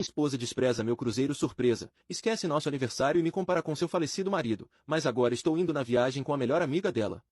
Esposa despreza meu cruzeiro surpresa, esquece nosso aniversário e me compara com seu falecido marido, mas agora estou indo na viagem com a melhor amiga dela.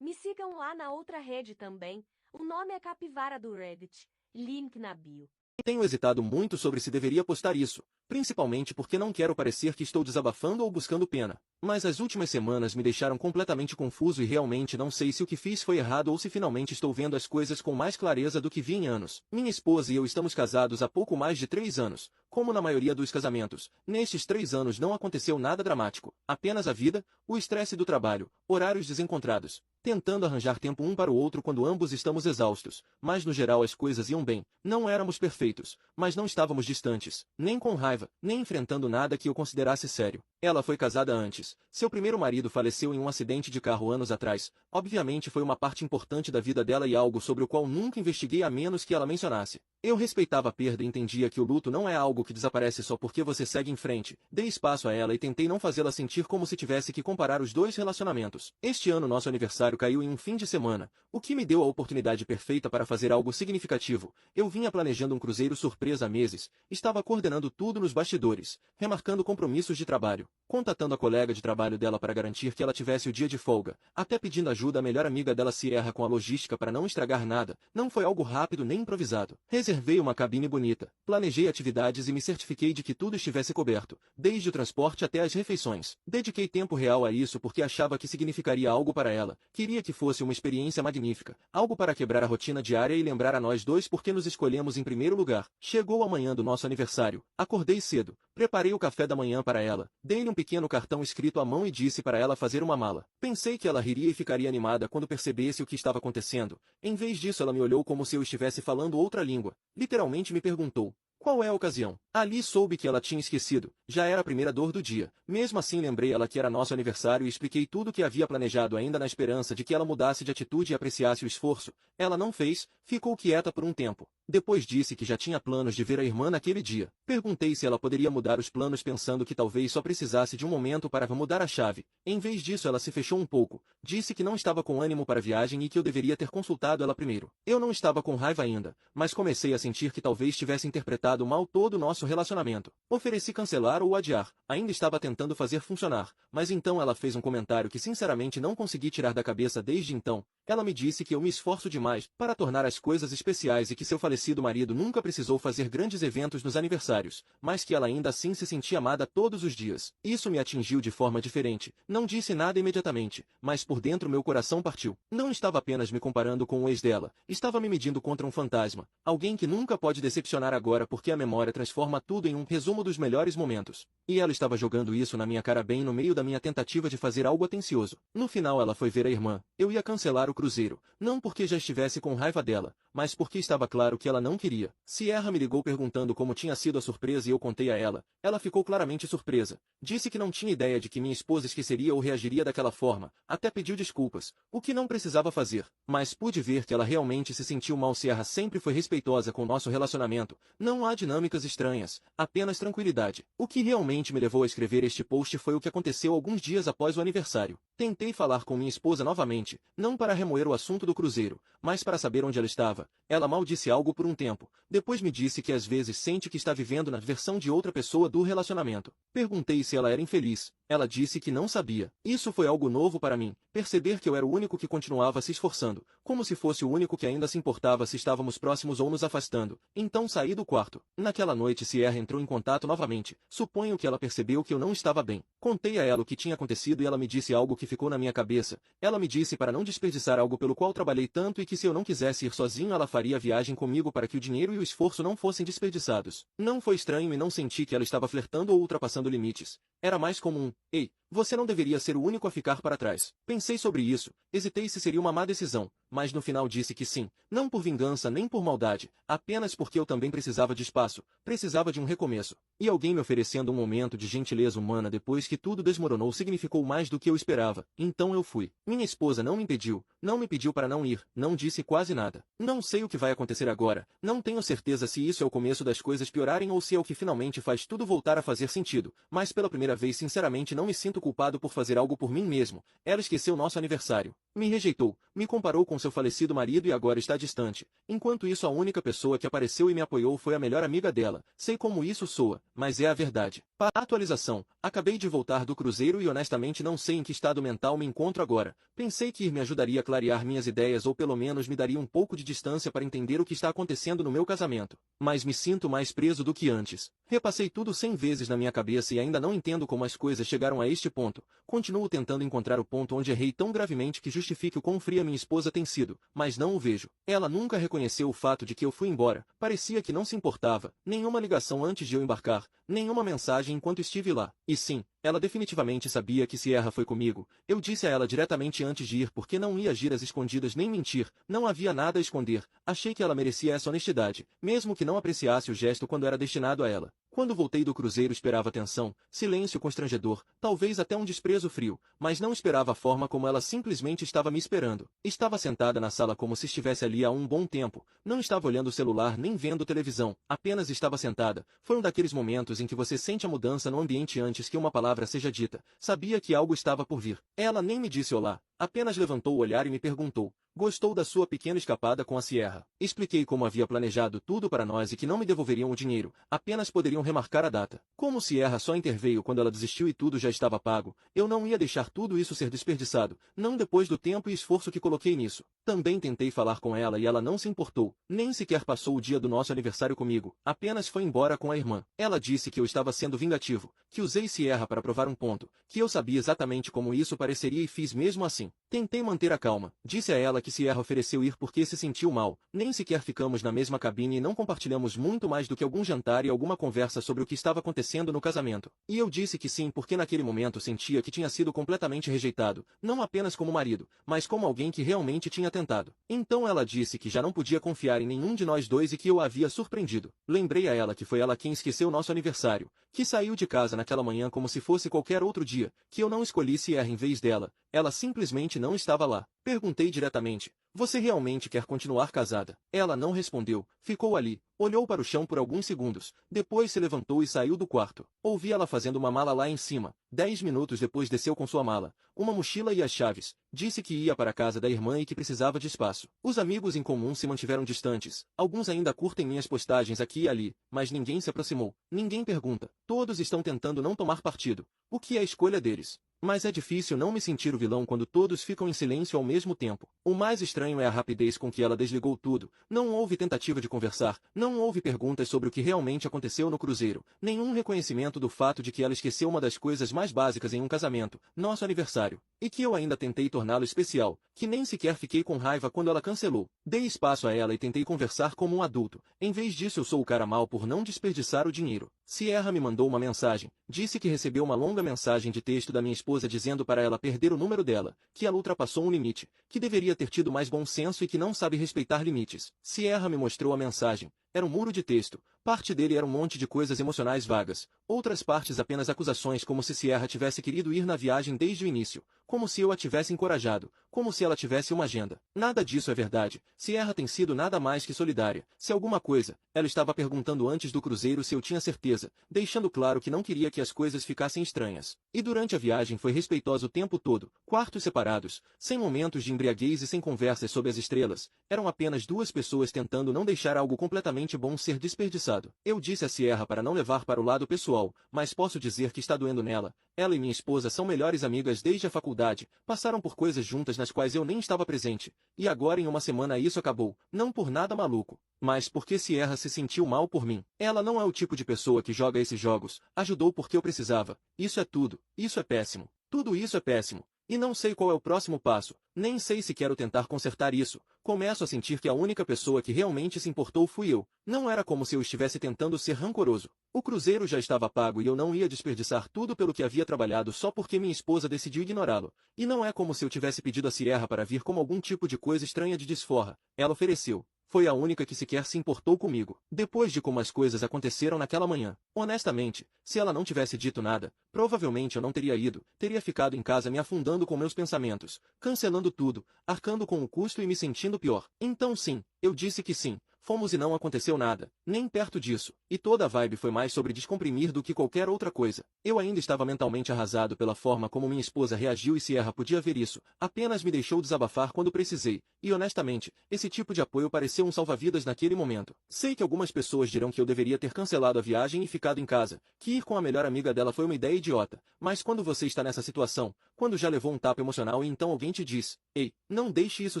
Me sigam lá na outra rede também. O nome é Capivara do Reddit. Link na bio. Tenho hesitado muito sobre se deveria postar isso, principalmente porque não quero parecer que estou desabafando ou buscando pena. Mas as últimas semanas me deixaram completamente confuso e realmente não sei se o que fiz foi errado ou se finalmente estou vendo as coisas com mais clareza do que vi em anos. Minha esposa e eu estamos casados há pouco mais de 3 anos. Como na maioria dos casamentos, nestes 3 anos não aconteceu nada dramático. Apenas a vida, o estresse do trabalho, horários desencontrados, tentando arranjar tempo um para o outro quando ambos estamos exaustos. Mas no geral as coisas iam bem. Não éramos perfeitos, mas não estávamos distantes, nem com raiva, nem enfrentando nada que eu considerasse sério. Ela foi casada antes. Seu primeiro marido faleceu em um acidente de carro anos atrás. Obviamente foi uma parte importante da vida dela e algo sobre o qual nunca investiguei a menos que ela mencionasse. Eu respeitava a perda e entendia que o luto não é algo que desaparece só porque você segue em frente. Dei espaço a ela e tentei não fazê-la sentir como se tivesse que comparar os dois relacionamentos. Este ano nosso aniversário caiu em um fim de semana, o que me deu a oportunidade perfeita para fazer algo significativo. Eu vinha planejando um cruzeiro surpresa há meses, estava coordenando tudo nos bastidores, remarcando compromissos de trabalho, contatando a colega de trabalho dela para garantir que ela tivesse o dia de folga, até pedindo ajuda à melhor amiga dela Sierra com a logística para não estragar nada. Não foi algo rápido nem improvisado. Reservei uma cabine bonita, planejei atividades e me certifiquei de que tudo estivesse coberto, desde o transporte até as refeições. Dediquei tempo real a isso porque achava que significaria algo para ela. Queria que fosse uma experiência magnífica, algo para quebrar a rotina diária e lembrar a nós dois porque nos escolhemos em primeiro lugar. Chegou a manhã do nosso aniversário. Acordei cedo, preparei o café da manhã para ela, dei-lhe um pequeno cartão escrito à mão e disse para ela fazer uma mala. Pensei que ela riria e ficaria animada quando percebesse o que estava acontecendo. Em vez disso ela me olhou como se eu estivesse falando outra língua. Literalmente me perguntou: qual é a ocasião? Ali soube que ela tinha esquecido. Já era a primeira dor do dia. Mesmo assim lembrei ela que era nosso aniversário e expliquei tudo o que havia planejado ainda na esperança de que ela mudasse de atitude e apreciasse o esforço. Ela não fez, ficou quieta por um tempo. Depois disse que já tinha planos de ver a irmã naquele dia. Perguntei se ela poderia mudar os planos pensando que talvez só precisasse de um momento para mudar a chave. Em vez disso ela se fechou um pouco. Disse que não estava com ânimo para a viagem e que eu deveria ter consultado ela primeiro. Eu não estava com raiva ainda, mas comecei a sentir que talvez tivesse interpretado mal todo o nosso relacionamento. Ofereci cancelar ou adiar. Ainda estava tentando fazer funcionar, mas então ela fez um comentário que sinceramente não consegui tirar da cabeça desde então. Ela me disse que eu me esforço demais para tornar as coisas especiais e que seu falecido marido nunca precisou fazer grandes eventos nos aniversários, mas que ela ainda assim se sentia amada todos os dias. Isso me atingiu de forma diferente. Não disse nada imediatamente, mas por dentro meu coração partiu. Não estava apenas me comparando com o ex dela, estava me medindo contra um fantasma, alguém que nunca pode decepcionar agora porque a memória transforma tudo em um resumo dos melhores momentos. E ela estava jogando isso na minha cara bem no meio da minha tentativa de fazer algo atencioso. No final ela foi ver a irmã. Eu ia cancelar o cruzeiro, não porque já estivesse com raiva dela, mas porque estava claro que ela não queria. Sierra me ligou perguntando como tinha sido a surpresa e eu contei a ela. Ela ficou claramente surpresa. Disse que não tinha ideia de que minha esposa esqueceria ou reagiria daquela forma. Até pediu desculpas, o que não precisava fazer. Mas pude ver que ela realmente se sentiu mal. Sierra sempre foi respeitosa com o nosso relacionamento. Não há dinâmicas estranhas, apenas tranquilidade. O que realmente me levou a escrever este post foi o que aconteceu alguns dias após o aniversário. Tentei falar com minha esposa novamente, não para remoer o assunto do cruzeiro, mas para saber onde ela estava. Ela mal disse algo por um tempo. Depois me disse que às vezes sente que está vivendo na versão de outra pessoa do relacionamento. Perguntei se ela era infeliz. Ela disse que não sabia. Isso foi algo novo para mim. Perceber que eu era o único que continuava se esforçando, como se fosse o único que ainda se importava se estávamos próximos ou nos afastando. Então saí do quarto. Naquela noite Sierra entrou em contato novamente. Suponho que ela percebeu que eu não estava bem. Contei a ela o que tinha acontecido e ela me disse algo que ficou na minha cabeça. Ela me disse para não desperdiçar algo pelo qual trabalhei tanto e que se eu não quisesse ir sozinho ela faria a viagem comigo para que o dinheiro e o esforço não fossem desperdiçados. Não foi estranho e não senti que ela estava flertando ou ultrapassando limites. Era mais como um: ei, você não deveria ser o único a ficar para trás. Pensei sobre isso, hesitei se seria uma má decisão, mas no final disse que sim, não por vingança nem por maldade, apenas porque eu também precisava de espaço, precisava de um recomeço. E alguém me oferecendo um momento de gentileza humana depois que tudo desmoronou significou mais do que eu esperava, então eu fui. Minha esposa não me impediu, não me pediu para não ir, não disse quase nada. Não sei o que vai acontecer agora, não tenho certeza se isso é o começo das coisas piorarem ou se é o que finalmente faz tudo voltar a fazer sentido, mas pela primeira vez sinceramente não me sinto culpado por fazer algo por mim mesmo. Ela esqueceu nosso aniversário. Me rejeitou, me comparou com seu falecido marido e agora está distante. Enquanto isso, a única pessoa que apareceu e me apoiou foi a melhor amiga dela. Sei como isso soa, mas é a verdade. Para a atualização, acabei de voltar do cruzeiro e honestamente não sei em que estado mental me encontro agora. Pensei que ir me ajudaria a clarear minhas ideias ou pelo menos me daria um pouco de distância para entender o que está acontecendo no meu casamento. Mas me sinto mais preso do que antes. Repassei tudo 100 vezes na minha cabeça e ainda não entendo como as coisas chegaram a este ponto. Continuo tentando encontrar o ponto onde errei tão gravemente que justifique o quão fria minha esposa tem sido, mas não o vejo. Ela nunca reconheceu o fato de que eu fui embora. Parecia que não se importava. Nenhuma ligação antes de eu embarcar. Nenhuma mensagem enquanto estive lá. E sim, ela definitivamente sabia que Sierra foi comigo. Eu disse a ela diretamente antes de ir porque não ia agir às escondidas nem mentir. Não havia nada a esconder. Achei que ela merecia essa honestidade, mesmo que não apreciasse o gesto quando era destinado a ela. Quando voltei do cruzeiro esperava atenção, silêncio constrangedor, talvez até um desprezo frio, mas não esperava a forma como ela simplesmente estava me esperando. Estava sentada na sala como se estivesse ali há um bom tempo, não estava olhando o celular nem vendo televisão, apenas estava sentada. Foi um daqueles momentos em que você sente a mudança no ambiente antes que uma palavra seja dita. Sabia que algo estava por vir. Ela nem me disse olá, apenas levantou o olhar e me perguntou: gostou da sua pequena escapada com a Sierra? Expliquei como havia planejado tudo para nós e que não me devolveriam o dinheiro, apenas poderiam remarcar a data. Como Sierra só interveio quando ela desistiu e tudo já estava pago, eu não ia deixar tudo isso ser desperdiçado, não depois do tempo e esforço que coloquei nisso. Também tentei falar com ela e ela não se importou, nem sequer passou o dia do nosso aniversário comigo, apenas foi embora com a irmã. Ela disse que eu estava sendo vingativo, que usei Sierra para provar um ponto, que eu sabia exatamente como isso pareceria e fiz mesmo assim. Tentei manter a calma, disse a ela que Sierra ofereceu ir porque se sentiu mal, nem sequer ficamos na mesma cabine e não compartilhamos muito mais do que algum jantar e alguma conversa sobre o que estava acontecendo no casamento. E eu disse que sim porque naquele momento sentia que tinha sido completamente rejeitado, não apenas como marido, mas como alguém que realmente tinha tentado. Então ela disse que já não podia confiar em nenhum de nós dois e que eu a havia surpreendido. Lembrei a ela que foi ela quem esqueceu nosso aniversário, que saiu de casa naquela manhã como se fosse qualquer outro dia, que eu não escolhi Sierra em vez dela, ela simplesmente não estava lá. Perguntei diretamente: você realmente quer continuar casada? Ela não respondeu, ficou ali, olhou para o chão por alguns segundos, depois se levantou e saiu do quarto. Ouvi ela fazendo uma mala lá em cima. 10 minutos depois desceu com sua mala, uma mochila e as chaves. Disse que ia para a casa da irmã e que precisava de espaço. Os amigos em comum se mantiveram distantes. Alguns ainda curtem minhas postagens aqui e ali, mas ninguém se aproximou. Ninguém pergunta. Todos estão tentando não tomar partido. O que é a escolha deles? Mas é difícil não me sentir o vilão quando todos ficam em silêncio ao mesmo tempo. O mais estranho é a rapidez com que ela desligou tudo. Não houve tentativa de conversar, não houve perguntas sobre o que realmente aconteceu no cruzeiro, nenhum reconhecimento do fato de que ela esqueceu uma das coisas mais básicas em um casamento, nosso aniversário, e que eu ainda tentei torná-lo especial, que nem sequer fiquei com raiva quando ela cancelou. Dei espaço a ela e tentei conversar como um adulto. Em vez disso, eu sou o cara mau por não desperdiçar o dinheiro. Sierra me mandou uma mensagem, disse que recebeu uma longa mensagem de texto da minha esposa dizendo para ela perder o número dela, que ela ultrapassou um limite, que deveria ter tido mais bom senso e que não sabe respeitar limites. Sierra me mostrou a mensagem. Era um muro de texto. Parte dele era um monte de coisas emocionais vagas, outras partes apenas acusações como se Sierra tivesse querido ir na viagem desde o início, como se eu a tivesse encorajado, como se ela tivesse uma agenda. Nada disso é verdade. Sierra tem sido nada mais que solidária. Se alguma coisa, ela estava perguntando antes do cruzeiro se eu tinha certeza, deixando claro que não queria que as coisas ficassem estranhas. E durante a viagem foi respeitosa o tempo todo, quartos separados, sem momentos de embriaguez e sem conversas sob as estrelas. Eram apenas duas pessoas tentando não deixar algo completamente bom ser desperdiçado. Eu disse a Sierra para não levar para o lado pessoal, mas posso dizer que está doendo nela. Ela e minha esposa são melhores amigas desde a faculdade, passaram por coisas juntas nas quais eu nem estava presente, e agora em uma semana isso acabou, não por nada maluco, mas porque Sierra se sentiu mal por mim. Ela não é o tipo de pessoa que joga esses jogos, ajudou porque eu precisava. Isso é tudo, isso é péssimo. Tudo isso é péssimo. E não sei qual é o próximo passo, nem sei se quero tentar consertar isso. Começo a sentir que a única pessoa que realmente se importou fui eu. Não era como se eu estivesse tentando ser rancoroso. O cruzeiro já estava pago e eu não ia desperdiçar tudo pelo que havia trabalhado só porque minha esposa decidiu ignorá-lo. E não é como se eu tivesse pedido a Sierra para vir como algum tipo de coisa estranha de desforra. Ela ofereceu. Foi a única que sequer se importou comigo, depois de como as coisas aconteceram naquela manhã. Honestamente, se ela não tivesse dito nada, provavelmente eu não teria ido, teria ficado em casa me afundando com meus pensamentos, cancelando tudo, arcando com o custo e me sentindo pior. Então sim, eu disse que sim. Fomos e não aconteceu nada, nem perto disso, e toda a vibe foi mais sobre descomprimir do que qualquer outra coisa. Eu ainda estava mentalmente arrasado pela forma como minha esposa reagiu e Sierra podia ver isso, apenas me deixou desabafar quando precisei, e honestamente, esse tipo de apoio pareceu um salva-vidas naquele momento. Sei que algumas pessoas dirão que eu deveria ter cancelado a viagem e ficado em casa, que ir com a melhor amiga dela foi uma ideia idiota, mas quando você está nessa situação, quando já levou um tapa emocional e então alguém te diz, ei, não deixe isso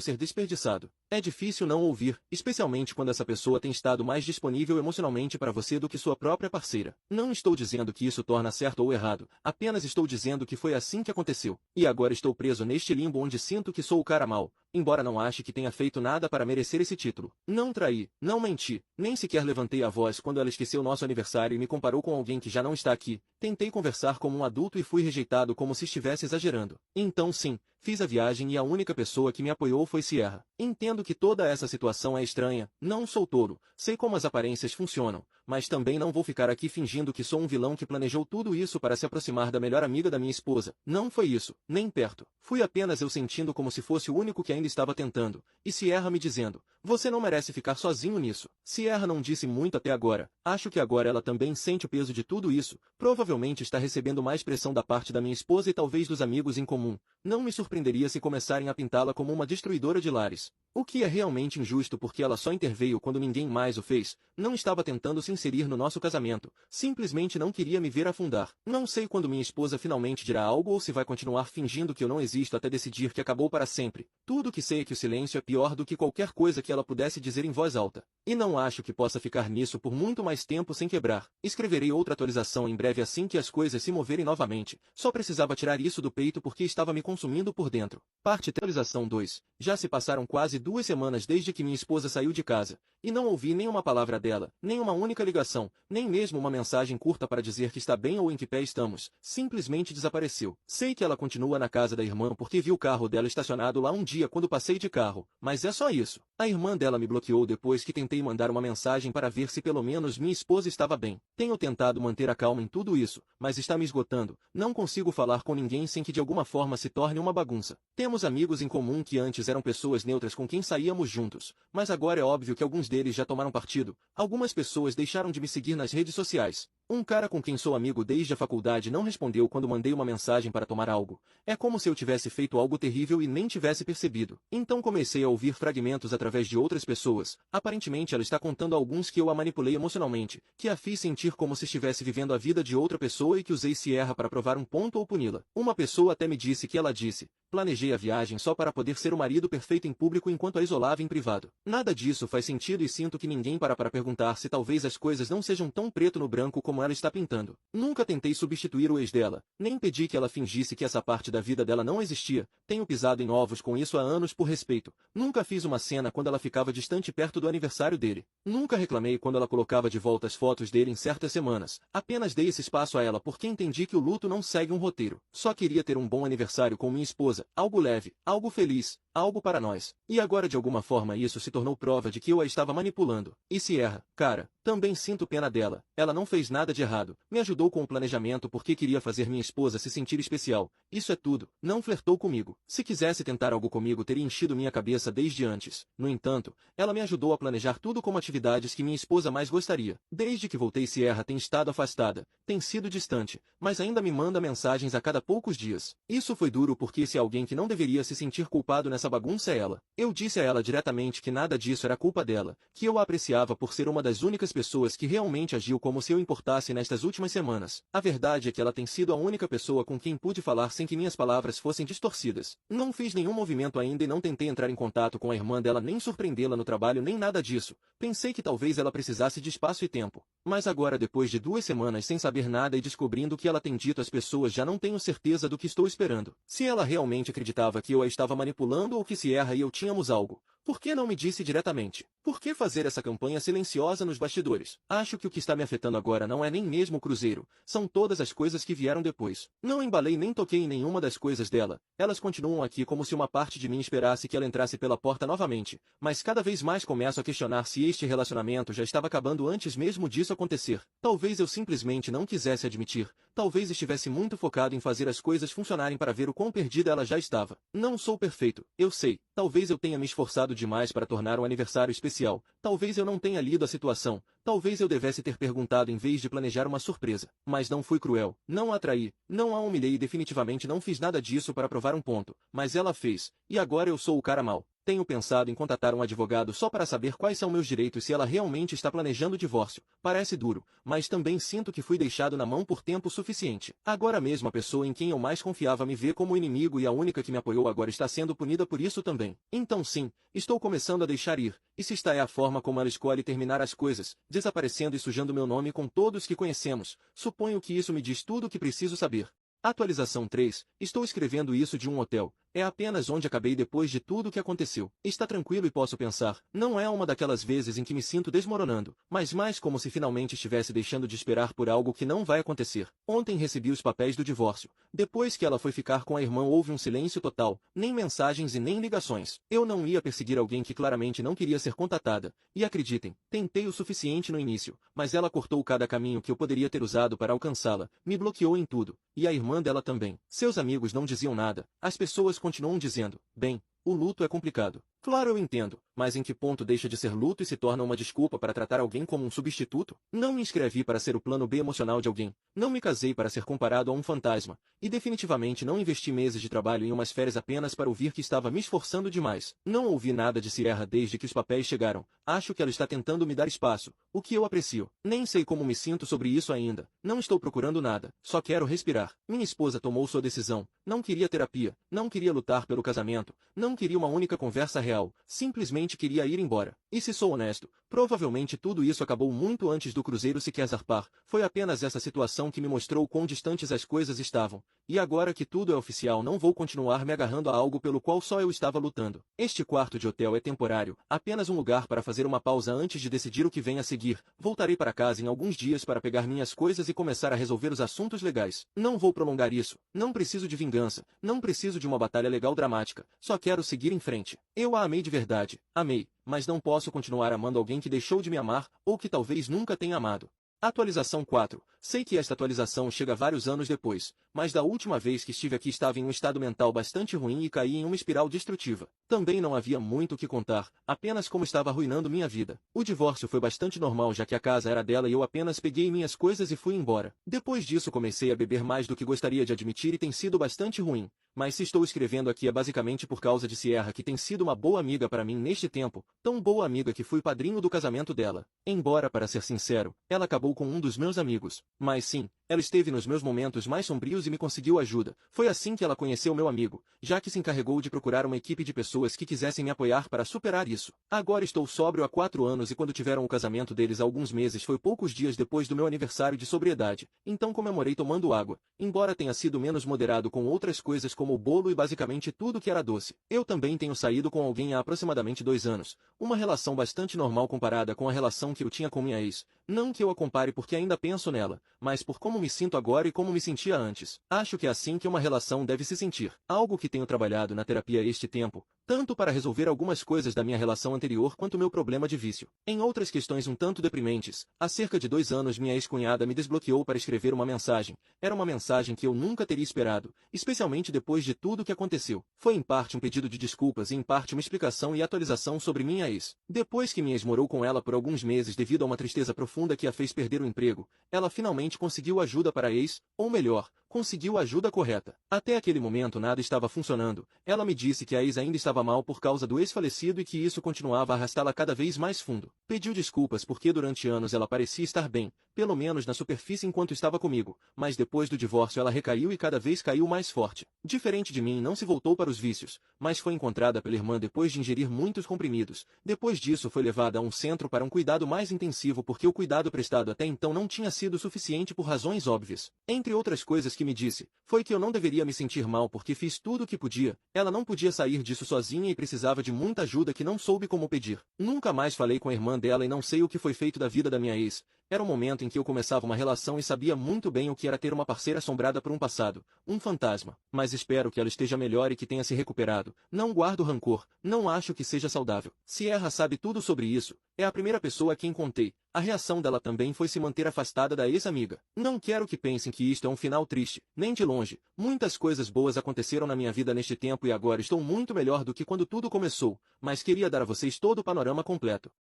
ser desperdiçado. É difícil não ouvir, especialmente quando essa pessoa tem estado mais disponível emocionalmente para você do que sua própria parceira. Não estou dizendo que isso torna certo ou errado, apenas estou dizendo que foi assim que aconteceu. E agora estou preso neste limbo onde sinto que sou o cara mau, embora não ache que tenha feito nada para merecer esse título. Não traí, não menti, nem sequer levantei a voz quando ela esqueceu nosso aniversário e me comparou com alguém que já não está aqui. Tentei conversar como um adulto e fui rejeitado como se estivesse exagerando. Então sim, fiz a viagem e a única pessoa que me apoiou foi Sierra. Entendo que toda essa situação é estranha, não sou touro, sei como as aparências funcionam, mas também não vou ficar aqui fingindo que sou um vilão que planejou tudo isso para se aproximar da melhor amiga da minha esposa. Não foi isso, nem perto. Fui apenas eu sentindo como se fosse o único que ainda estava tentando, e Sierra me dizendo, você não merece ficar sozinho nisso. Sierra não disse muito até agora, acho que agora ela também sente o peso de tudo isso, provavelmente está recebendo mais pressão da parte da minha esposa e talvez dos amigos em comum. Não me surpreenderia se começarem a pintá-la como uma destruidora de lares. O que é realmente injusto porque ela só interveio quando ninguém mais o fez, não estava tentando se inserir no nosso casamento, simplesmente não queria me ver afundar. Não sei quando minha esposa finalmente dirá algo ou se vai continuar fingindo que eu não existo até decidir que acabou para sempre. Tudo que sei é que o silêncio é pior do que qualquer coisa que ela pudesse dizer em voz alta. E não acho que possa ficar nisso por muito mais tempo sem quebrar. Escreverei outra atualização em breve assim que as coisas se moverem novamente. Só precisava tirar isso do peito porque estava me consumindo por dentro. Parte atualização 2. Já se passaram quase 2 semanas desde que minha esposa saiu de casa, e não ouvi nenhuma palavra dela, nem uma única ligação, nem mesmo uma mensagem curta para dizer que está bem ou em que pé estamos. Simplesmente desapareceu. Sei que ela continua na casa da irmã porque vi o carro dela estacionado lá um dia quando passei de carro, mas é só isso. A irmã dela me bloqueou depois que tentei mandar uma mensagem para ver se pelo menos minha esposa estava bem. Tenho tentado manter a calma em tudo isso, mas está me esgotando. Não consigo falar com ninguém sem que de alguma forma se torne uma bagunça. Temos amigos em comum que antes eram pessoas neutras com quem saíamos juntos, mas agora é óbvio que alguns deles já tomaram partido. Algumas pessoas deixaram de me seguir nas redes sociais. Um cara com quem sou amigo desde a faculdade não respondeu quando mandei uma mensagem para tomar algo. É como se eu tivesse feito algo terrível e nem tivesse percebido. Então comecei a ouvir fragmentos através de outras pessoas. Aparentemente ela está contando a alguns que eu a manipulei emocionalmente, que a fiz sentir como se estivesse vivendo a vida de outra pessoa e que usei Sierra para provar um ponto ou puni-la. Uma pessoa até me disse que ela disse, planejei a viagem só para poder ser o marido perfeito em público enquanto a isolava em privado. Nada disso faz sentido e sinto que ninguém para perguntar se talvez as coisas não sejam tão preto no branco como ela está pintando. Nunca tentei substituir o ex dela, nem pedi que ela fingisse que essa parte da vida dela não existia. Tenho pisado em ovos com isso há anos por respeito. Nunca fiz uma cena quando ela ficava distante perto do aniversário dele. Nunca reclamei quando ela colocava de volta as fotos dele em certas semanas. Apenas dei esse espaço a ela porque entendi que o luto não segue um roteiro. Só queria ter um bom aniversário com minha esposa, algo leve, algo feliz, algo para nós. E agora de alguma forma isso se tornou prova de que eu a estava manipulando. E Sierra, cara, também sinto pena dela. Ela não fez nada de errado. Me ajudou com o planejamento porque queria fazer minha esposa se sentir especial. Isso é tudo. Não flertou comigo. Se quisesse tentar algo comigo teria enchido minha cabeça desde antes. No entanto, ela me ajudou a planejar tudo como atividades que minha esposa mais gostaria. Desde que voltei Sierra tem estado afastada. Tem sido distante, mas ainda me manda mensagens a cada poucos dias. Isso foi duro porque se alguém que não deveria se sentir culpado nessa bagunça é ela. Eu disse a ela diretamente que nada disso era culpa dela, que eu a apreciava por ser uma das únicas pessoas que realmente agiu como se eu importasse nestas últimas semanas. A verdade é que ela tem sido a única pessoa com quem pude falar sem que minhas palavras fossem distorcidas. Não fiz nenhum movimento ainda e não tentei entrar em contato com a irmã dela nem surpreendê-la no trabalho nem nada disso. Pensei que talvez ela precisasse de espaço e tempo. Mas agora depois de 2 semanas sem saber nada e descobrindo o que ela tem dito às pessoas já não tenho certeza do que estou esperando. Se ela realmente acreditava que eu a estava manipulando ou que Sierra e eu tínhamos algo, por que não me disse diretamente? Por que fazer essa campanha silenciosa nos bastidores? Acho que o que está me afetando agora não é nem mesmo o cruzeiro, são todas as coisas que vieram depois. Não embalei nem toquei em nenhuma das coisas dela. Elas continuam aqui como se uma parte de mim esperasse que ela entrasse pela porta novamente, mas cada vez mais começo a questionar se este relacionamento já estava acabando antes mesmo disso acontecer. Talvez eu simplesmente não quisesse admitir, Talvez estivesse muito focado em fazer as coisas funcionarem para ver o quão perdida ela já estava. Não sou perfeito, eu sei. Talvez eu tenha me esforçado demais para tornar um aniversário especial. Talvez eu não tenha lido a situação. Talvez eu devesse ter perguntado em vez de planejar uma surpresa. Mas não fui cruel. Não a traí. Não a humilhei e definitivamente não fiz nada disso para provar um ponto. Mas ela fez. E agora eu sou o cara mau. Tenho pensado em contatar um advogado só para saber quais são meus direitos se ela realmente está planejando o divórcio. Parece duro, mas também sinto que fui deixado na mão por tempo suficiente. Agora mesmo a pessoa em quem eu mais confiava me vê como inimigo e a única que me apoiou agora está sendo punida por isso também. Então sim, estou começando a deixar ir. E se esta é a forma como ela escolhe terminar as coisas, desaparecendo e sujando meu nome com todos que conhecemos, suponho que isso me diz tudo o que preciso saber. Atualização 3. Estou escrevendo isso de um hotel. É apenas onde acabei depois de tudo o que aconteceu. Está tranquilo e posso pensar. Não é uma daquelas vezes em que me sinto desmoronando, mas mais como se finalmente estivesse deixando de esperar por algo que não vai acontecer. Ontem recebi os papéis do divórcio. Depois que ela foi ficar com a irmã houve um silêncio total, nem mensagens e nem ligações. Eu não ia perseguir alguém que claramente não queria ser contatada. E acreditem, tentei o suficiente no início, mas ela cortou cada caminho que eu poderia ter usado para alcançá-la, me bloqueou em tudo. E a irmã dela também. Seus amigos não diziam nada. As pessoas continuam dizendo, bem, o luto é complicado. Claro, eu entendo, mas em que ponto deixa de ser luto e se torna uma desculpa para tratar alguém como um substituto? Não me inscrevi para ser o plano B emocional de alguém. Não me casei para ser comparado a um fantasma. E definitivamente não investi meses de trabalho em umas férias apenas para ouvir que estava me esforçando demais. Não ouvi nada de Sierra desde que os papéis chegaram. Acho que ela está tentando me dar espaço, o que eu aprecio. Nem sei como me sinto sobre isso ainda. Não estou procurando nada. Só quero respirar. Minha esposa tomou sua decisão. Não queria terapia. Não queria lutar pelo casamento. Não queria uma única conversa real. Simplesmente queria ir embora. E se sou honesto, provavelmente tudo isso acabou muito antes do cruzeiro sequer zarpar. Foi apenas essa situação que me mostrou quão distantes as coisas estavam. E agora que tudo é oficial não vou continuar me agarrando a algo pelo qual só eu estava lutando. Este quarto de hotel é temporário, apenas um lugar para fazer uma pausa antes de decidir o que vem a seguir. Voltarei para casa em alguns dias para pegar minhas coisas e começar a resolver os assuntos legais. Não vou prolongar isso. Não preciso de vingança. Não preciso de uma batalha legal dramática. Só quero seguir em frente. Eu a amei de verdade. Amei. Mas não posso continuar amando alguém que deixou de me amar, ou que talvez nunca tenha amado. Atualização 4. Sei que esta atualização chega vários anos depois, mas da última vez que estive aqui estava em um estado mental bastante ruim e caí em uma espiral destrutiva. Também não havia muito o que contar, apenas como estava arruinando minha vida. O divórcio foi bastante normal já que a casa era dela e eu apenas peguei minhas coisas e fui embora. Depois disso comecei a beber mais do que gostaria de admitir e tem sido bastante ruim. Mas se estou escrevendo aqui é basicamente por causa de Sierra que tem sido uma boa amiga para mim neste tempo, tão boa amiga que fui padrinho do casamento dela. Embora, para ser sincero, ela acabou com um dos meus amigos. Mas sim, ela esteve nos meus momentos mais sombrios e me conseguiu ajuda. Foi assim que ela conheceu meu amigo, já que se encarregou de procurar uma equipe de pessoas que quisessem me apoiar para superar isso. Agora estou sóbrio há 4 anos e quando tiveram o casamento deles há alguns meses foi poucos dias depois do meu aniversário de sobriedade, então comemorei tomando água, embora tenha sido menos moderado com outras coisas como o bolo e basicamente tudo que era doce. Eu também tenho saído com alguém há aproximadamente 2 anos, uma relação bastante normal comparada com a relação que eu tinha com minha ex. Não que eu a compare porque ainda penso nela, mas por como me sinto agora e como me sentia antes. Acho que é assim que uma relação deve se sentir. Algo que tenho trabalhado na terapia este tempo, tanto para resolver algumas coisas da minha relação anterior quanto meu problema de vício. Em outras questões um tanto deprimentes, há cerca de 2 anos minha ex-cunhada me desbloqueou para escrever uma mensagem. Era uma mensagem que eu nunca teria esperado, especialmente depois de tudo o que aconteceu. Foi em parte um pedido de desculpas e em parte uma explicação e atualização sobre minha ex. Depois que minha ex morou com ela por alguns meses devido a uma tristeza profunda que a fez perder o emprego, ela finalmente conseguiu ajuda para a ex, ou melhor, conseguiu a ajuda correta. Até aquele momento nada estava funcionando. Ela me disse que a ex ainda estava mal por causa do ex-falecido e que isso continuava a arrastá-la cada vez mais fundo. Pediu desculpas porque durante anos ela parecia estar bem, pelo menos na superfície enquanto estava comigo, mas depois do divórcio ela recaiu e cada vez caiu mais forte. Diferente de mim, não se voltou para os vícios, mas foi encontrada pela irmã depois de ingerir muitos comprimidos. Depois disso foi levada a um centro para um cuidado mais intensivo porque o cuidado prestado até então não tinha sido suficiente por razões óbvias. Entre outras coisas que me disse, foi que eu não deveria me sentir mal porque fiz tudo o que podia. Ela não podia sair disso sozinha e precisava de muita ajuda que não soube como pedir. Nunca mais falei com a irmã dela e não sei o que foi feito da vida da minha ex. Era o momento em que eu começava uma relação e sabia muito bem o que era ter uma parceira assombrada por um passado, um fantasma. Mas espero que ela esteja melhor e que tenha se recuperado. Não guardo rancor, não acho que seja saudável. Sierra sabe tudo sobre isso. É a primeira pessoa a quem contei. A reação dela também foi se manter afastada da ex-amiga. Não quero que pensem que isto é um final triste, nem de longe. Muitas coisas boas aconteceram na minha vida neste tempo e agora estou muito melhor do que quando tudo começou, mas queria dar a vocês todo o panorama completo.